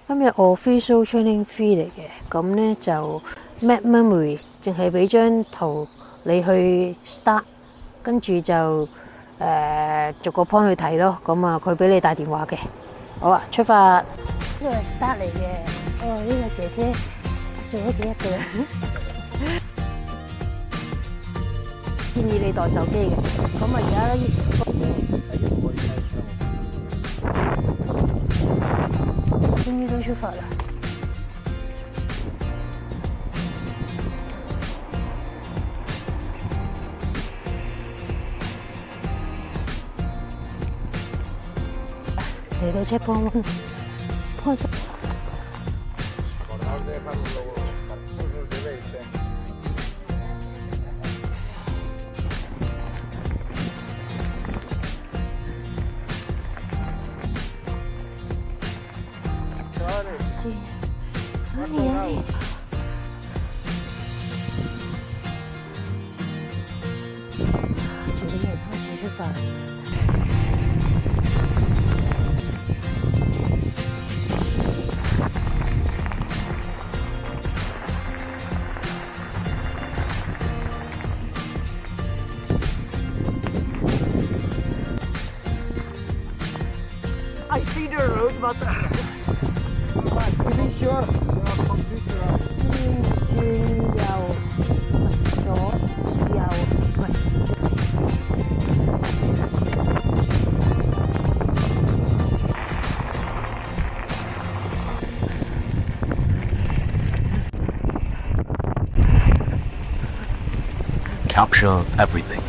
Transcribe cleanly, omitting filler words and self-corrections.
今日 official training free 嚟嘅，咁咧就 map memory，淨係俾張圖你去 start，跟住就逐個 point 去睇咯。咁啊，佢俾你打電話嘅。好啊，出發。呢個係 start 嚟嘅。哦，呢個姐姐做咗幾日嘅啦。建議你帶手機嘅。咁啊，而家終於都出發啦！嚟到checkpoint，開心。遲啲人開始出發。I see the road, but to be sure, computer. 先轉右，左右，唔係。Capture everything.